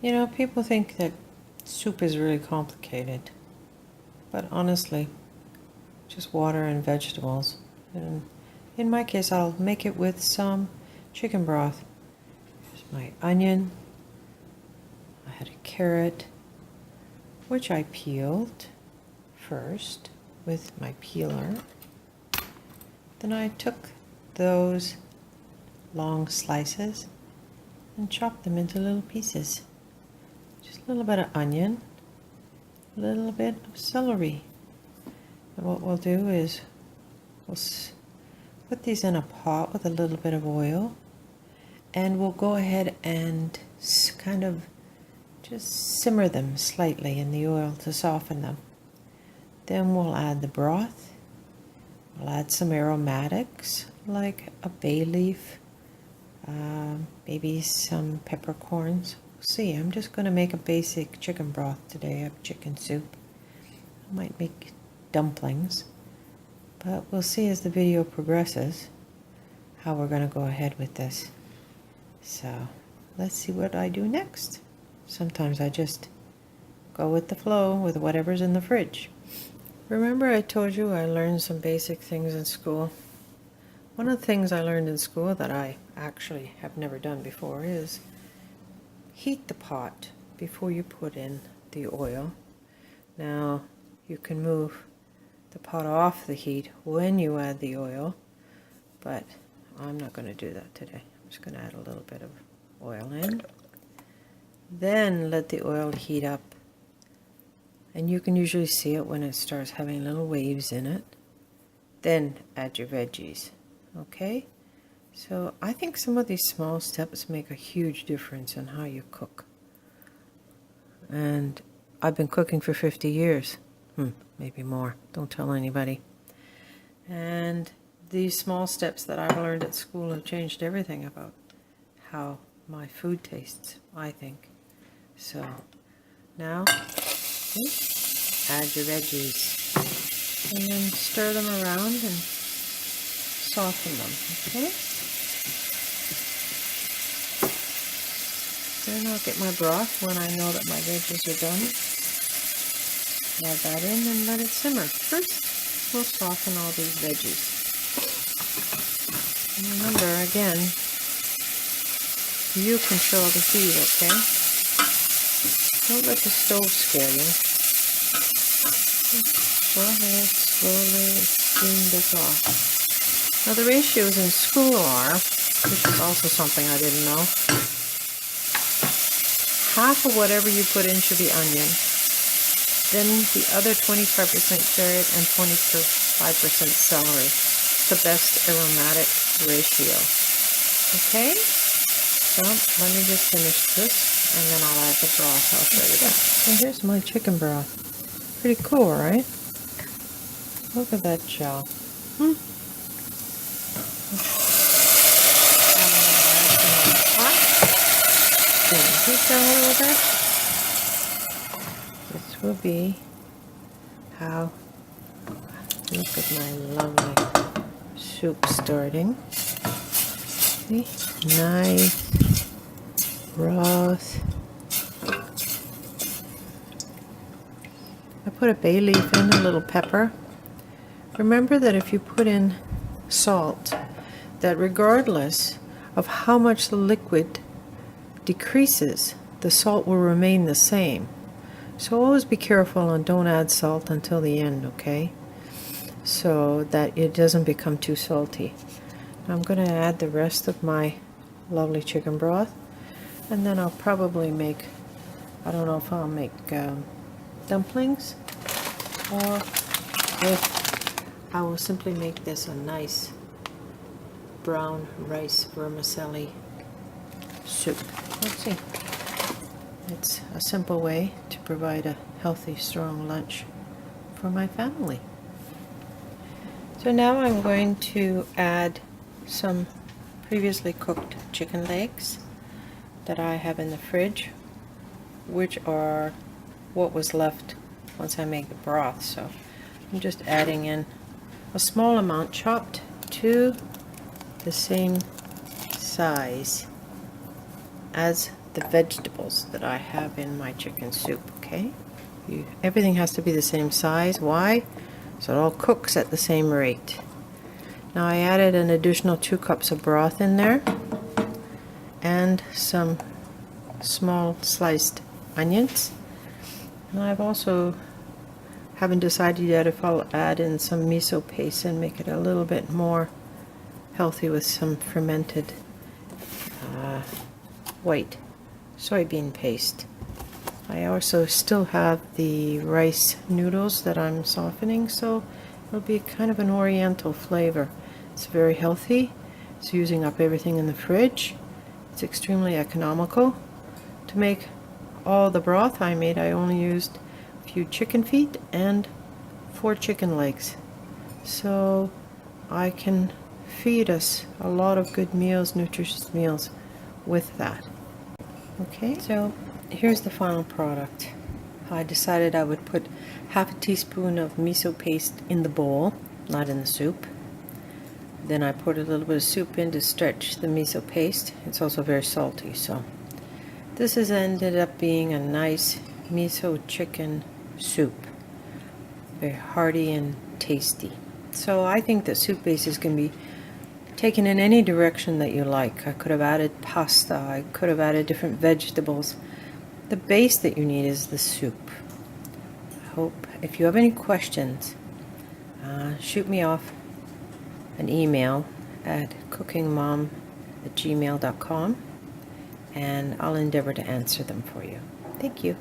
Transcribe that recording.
You know, people think that soup is really complicated, but honestly, just water and vegetables. And in my case, I'll make it with some chicken broth. Here's my onion. I had a carrot, which I peeled first with my peeler. Then I took those long slices and chopped them into little pieces. Just a little bit of onion, a little bit of celery. And what we'll do is we'll put these in a pot with a little bit of oil, and we'll go ahead and kind of just simmer them slightly in the oil to soften them. Then we'll add the broth. We'll add some aromatics like a bay leaf, maybe some peppercorns. See, I'm just going to make a basic chicken broth today. I have chicken soup. I might make dumplings, but we'll see as the video progresses how we're going to go ahead with this. So let's see what I do next. Sometimes I just go with the flow with whatever's in the fridge. Remember I told you I learned some basic things in school? One of the things I learned in school that I actually have never done before is heat the pot before you put in the oil. Now you can move the pot off the heat when you add the oil, but I'm not going to do that today. I'm just going to add a little bit of oil in. Then let the oil heat up, and you can usually see it when it starts having little waves in it. Then add your veggies. Okay? So I think some of these small steps make a huge difference in how you cook. And I've been cooking for 50 years. Maybe more. Don't tell anybody. And these small steps that I've learned at school have changed everything about how my food tastes, I think. So now add your veggies and then stir them around and soften them, okay? Then I'll get my broth when I know that my veggies are done. Add that in and let it simmer. First, we'll soften all these veggies. And remember, again, you control the heat, okay? Don't let the stove scare you. Just go ahead, slowly steam this off. Now the ratios in school are, which is also something I didn't know, half of whatever you put in should be onion. Then the other 25% carrot and 25% celery. It's the best aromatic ratio. Okay? So let me just finish this and then I'll add the broth. I'll show you that. So here's my chicken broth. Pretty cool, right? Look at that shell. Heat down a little bit. This will be how, look at my lovely soup starting. See? Nice broth. I put a bay leaf in, a little pepper. Remember that if you put in salt, that regardless of how much the liquid decreases, the salt will remain the same. So always be careful and don't add salt until the end, okay? So that it doesn't become too salty. Now I'm going to add the rest of my lovely chicken broth, and then I'll probably make, I don't know if I'll make dumplings, or if I will simply make this a nice brown rice vermicelli soup. Let's see. It's a simple way to provide a healthy, strong lunch for my family. So now I'm going to add some previously cooked chicken legs that I have in the fridge, which are what was left once I make the broth. So I'm just adding in a small amount chopped to the same size as the vegetables that I have in my chicken soup, okay? Everything has to be the same size. Why? So it all cooks at the same rate. Now I added an additional 2 cups of broth in there and some small sliced onions. And I've also haven't decided yet if I'll add in some miso paste and make it a little bit more healthy with some fermented white soybean paste. I also still have the rice noodles that I'm softening, so it'll be kind of an oriental flavor. It's very healthy. It's using up everything in the fridge. It's extremely economical. To make all the broth I made, I only used a few chicken feet and 4 chicken legs. So I can feed us a lot of good meals, nutritious meals with that. Okay, so here's the final product. I decided I would put half a teaspoon of miso paste in the bowl, not in the soup. Then I poured a little bit of soup in to stretch the miso paste. It's also very salty, so this has ended up being a nice miso chicken soup. Very hearty and tasty. So I think the soup bases can be taken in any direction that you like. I could have added pasta. I could have added different vegetables. The base that you need is the soup. I hope if you have any questions, shoot me off an email at cookingmom@gmail.com and I'll endeavor to answer them for you. Thank you.